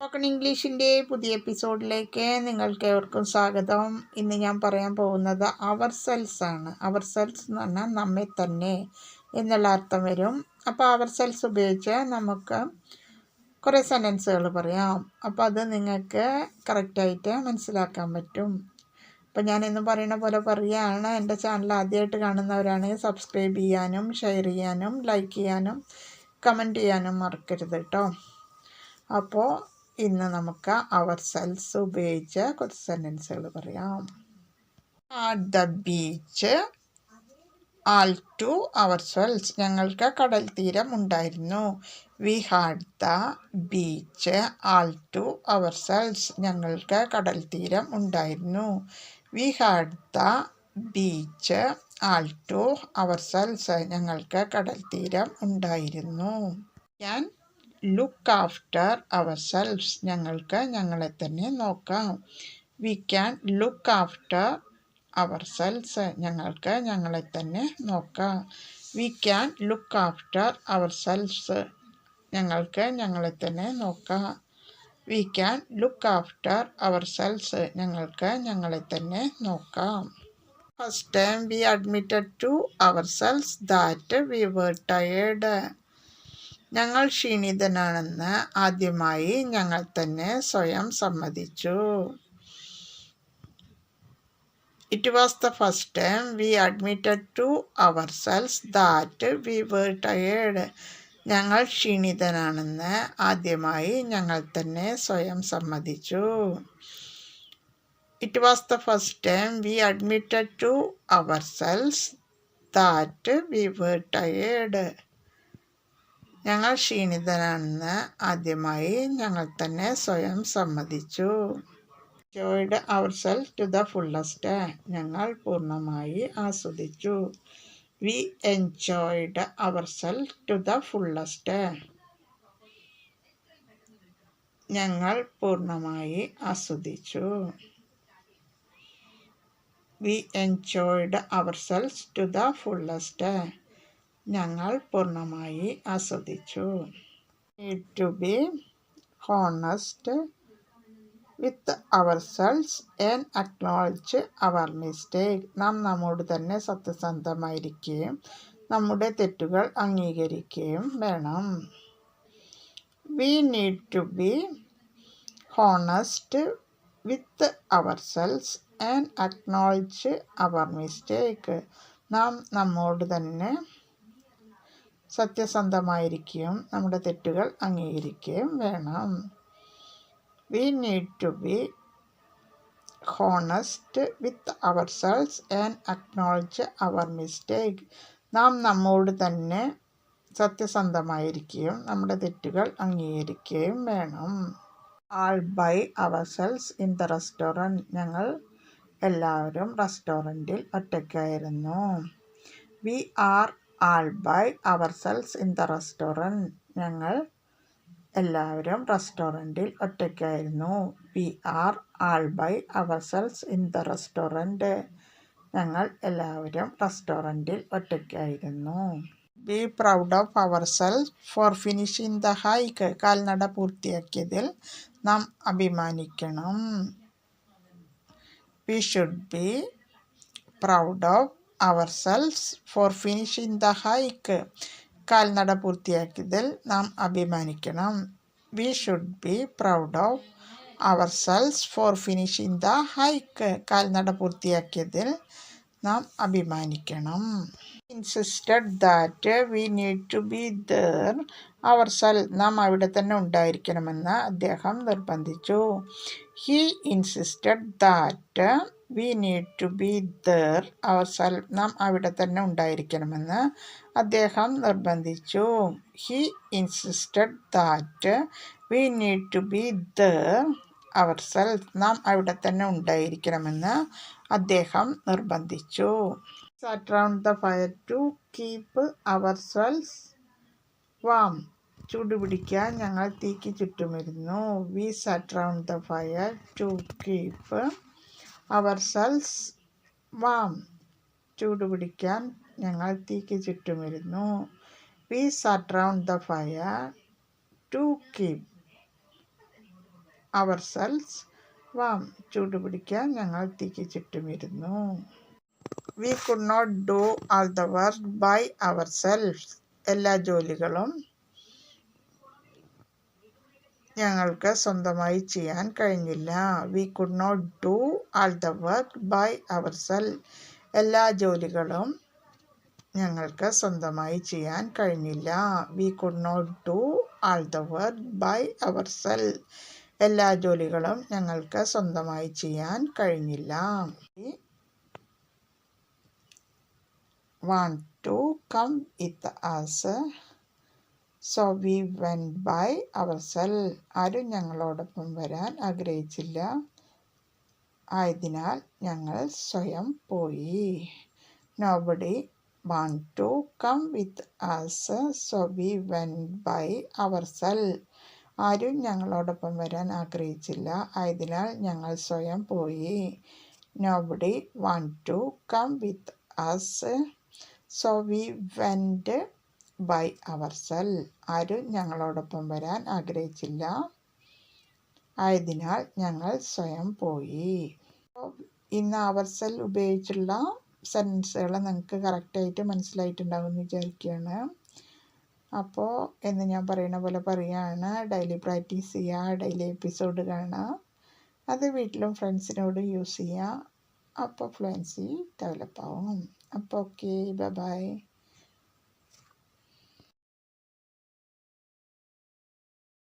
Spoken ഇംഗ്ലീഷിൻ്റെ പുതിയ എപ്പിസോഡിലേക്ക് നിങ്ങൾക്ക് ഏവർക്കും സ്വാഗതം. ഇന്ന് ഞാൻ പറയാൻ പോകുന്നത് അവർ സെൽസ് ആണ്. അവർ സെൽസ് എന്ന് പറഞ്ഞാൽ നമ്മെ തന്നെ എന്നുള്ള അർത്ഥം വരും. അപ്പോൾ അവർ സെൽസ് ഉപയോഗിച്ച് നമുക്ക് കുറേ സെൻറ്റൻസുകൾ പറയാം. അപ്പോൾ അത് നിങ്ങൾക്ക് കറക്റ്റായിട്ട് മനസ്സിലാക്കാൻ പറ്റും. അപ്പോൾ ഞാനിന്ന് പറയുന്ന പോലെ പറയുകയാണ്. എൻ്റെ ചാനൽ ആദ്യമായിട്ട് കാണുന്നവരാണെങ്കിൽ സബ്സ്ക്രൈബ് ചെയ്യാനും ഷെയർ ചെയ്യാനും ലൈക്ക് ചെയ്യാനും കമൻറ്റ് ചെയ്യാനും മറക്കരുത് കേട്ടോ. അപ്പോൾ ഇന്ന് നമുക്ക് അവർ സെൽസ് ഉപയോഗിച്ച് കുറച്ച് സെൻറ്റൻസുകൾ പറയാം. At the beach all to our selves, ഞങ്ങൾക്ക് കടൽ തീരം ഉണ്ടായിരുന്നു. We had the beach all to our selves, ഞങ്ങൾക്ക് കടൽ തീരം ഉണ്ടായിരുന്നു. We had the beach all to our selves, ഞങ്ങൾക്ക് കടൽ തീരം ഉണ്ടായിരുന്നു. ഞാൻ ലുക്ക് ആഫ്റ്റർ അവർ സെൽസ്, ഞങ്ങൾക്ക് ഞങ്ങളെ തന്നെ നോക്കാം. We can look after our selves, ഞങ്ങൾക്ക് ഞങ്ങളെ തന്നെ നോക്കാം. We can look after our selves, ഞങ്ങൾക്ക് ഞങ്ങളെ തന്നെ നോക്കാം. We can look after our selves, ഞങ്ങൾക്ക് ഞങ്ങളെ തന്നെ നോക്കാം. First time we admitted to our selves that we were tired, ഞങ്ങൾ ക്ഷീണിതനാണെന്ന് ആദ്യമായി ഞങ്ങൾ തന്നെ സ്വയം സമ്മതിച്ചു. It was the first time we admitted to our selves that we were tired, ഞങ്ങൾ ക്ഷീണിതനാണെന്ന് ആദ്യമായി ഞങ്ങൾ തന്നെ സ്വയം സമ്മതിച്ചു. It was the first time we admitted to our selves that we were tired, ഞങ്ങൾ ക്ഷീണിതനാണെന്ന് ആദ്യമായി ഞങ്ങൾ തന്നെ സ്വയം സമ്മതിച്ചു. Enjoyed our self to the fullest, ഞങ്ങൾ പൂർണ്ണമായി ആസ്വദിച്ചു. We enjoyed our self to the fullest, ഞങ്ങൾ പൂർണ്ണമായി ആസ്വദിച്ചു. We enjoyed our self to the fullest, ഞങ്ങൾ പൂർണ്ണമായി ആസ്വദിച്ചു. Need to be honest with our selves and acknowledge our mistake, നാം നമ്മോട് തന്നെ സത്യസന്ധമായിരിക്കുകയും നമ്മുടെ തെറ്റുകൾ അംഗീകരിക്കുകയും വേണം. We need to be honest with our selves and acknowledge our mistake, നാം നമ്മോട് തന്നെ സത്യസന്ധമായിരിക്കുകയും നമ്മുടെ തെറ്റുകൾ അംഗീകരിക്കുകയും വേണം. We need to be honest with our selves and acknowledge our mistake, നാം നമ്മോട് തന്നെ സത്യസന്ധമായിരിക്കുകയും നമ്മുടെ തെറ്റുകൾ അംഗീകരിക്കുകയും വേണം. All by our cells in the restaurant, ഞങ്ങൾ എല്ലാവരും റെസ്റ്റോറൻറ്റിൽ ഒറ്റയ്ക്കായിരുന്നു. We are all by our cells in the restaurant, ഞങ്ങൾ എല്ലാവരും റെസ്റ്റോറൻറ്റിൽ ഒറ്റയ്ക്കായിരുന്നു. We are all by our cells in the restaurant, ഞങ്ങൾ എല്ലാവരും റെസ്റ്റോറൻറ്റിൽ ഒറ്റയ്ക്കായിരുന്നു. Be proud of ourself for finishing the hike, കാൽനട പൂർത്തിയാക്കിയതിൽ നാം അഭിമാനിക്കണം. We should be proud of ourselves for finishing the hike, കാൽനട പൂർത്തിയാക്കിയതിൽ നാം അഭിമാനിക്കണം. We should be proud of ourselves for finishing the hike, കാൽനട പൂർത്തിയാക്കിയതിൽ നാം അഭിമാനിക്കണം. Insisted that we need to be there ourself, നാം അവിടെ തന്നെ ഉണ്ടായിരിക്കണമെന്ന് അദ്ദേഹം നിർബന്ധിച്ചു. He insisted that we need to be there ourself, നാം അവിടെ തന്നെ ഉണ്ടായിരിക്കണമെന്ന് അദ്ദേഹം നിർബന്ധിച്ചു. He insisted that we need to be there ourself, നാം അവിടെ തന്നെ ഉണ്ടായിരിക്കണമെന്ന് അദ്ദേഹം നിർബന്ധിച്ചു. Sat round the fire to keep ourselves warm, ചൂടുപിടിക്കാൻ ഞങ്ങൾ തീക്ക് ചുറ്റുമിരുന്നു. We sat round the fire to keep ourselves warm, ചൂടുപിടിക്കാൻ ഞങ്ങൾ തീക്ക് ചുറ്റുമിരുന്നു. We sat round the fire to keep ourselves. Warm, ചൂടുപിടിക്കാൻ ഞങ്ങൾ തീക്ക് ചുറ്റുമിരുന്നു. V could not do all the work by our selves. എല്ലാ ജോലികളും ഞങ്ങൾക്ക് സ്വന്തമായി ചെയ്യാൻ കഴിഞ്ഞില്ല. We could not do all the work by our self. എല്ലാ ജോലികളും ഞങ്ങൾക്ക് സ്വന്തമായി ചെയ്യാൻ കഴിഞ്ഞില്ല. We could not do all the work by our self. എല്ലാ ജോലികളും ഞങ്ങൾക്ക് സ്വന്തമായി ചെയ്യാൻ കഴിഞ്ഞില്ല. Want to come with us, so we went by ourselves. ആരും ഞങ്ങളോടൊപ്പം വരാൻ ആഗ്രഹിച്ചില്ല, ആയതിനാൽ ഞങ്ങൾ സ്വയം പോയി. Nobody want to come with us, so we went by ourselves. ആരും ഞങ്ങളോടൊപ്പം വരാൻ ആഗ്രഹിച്ചില്ല, ആയതിനാൽ ഞങ്ങൾ സ്വയം പോയി. Nobody want to come with us, so we went by ourselves. ആരും ഞങ്ങളോടൊപ്പം വരാൻ ആഗ്രഹിച്ചില്ല, ആയതിനാൽ ഞങ്ങൾ സ്വയം പോയി. ഇന്ന് അവർസെൽ ഉപയോഗിച്ചുള്ള സെൻറ്റൻസുകൾ നിങ്ങൾക്ക് കറക്റ്റായിട്ട് മനസ്സിലായിട്ടുണ്ടാവും എന്ന് വിചാരിക്കുകയാണ്. അപ്പോൾ എന്ന് ഞാൻ പറയുന്ന പോലെ പറയുകയാണ്, ഡെയിലി പ്രാക്ടീസ് ചെയ്യുക, ഡെയിലി എപ്പിസോഡ് കാണുക, അത് വീട്ടിലും ഫ്രണ്ട്സിനോടും യൂസ് ചെയ്യുക. അപ്പോൾ ഫ്ലുവൻസി ഡെവലപ്പ് ആവും. അപ്പോൾ ഓക്കെ, ബൈ.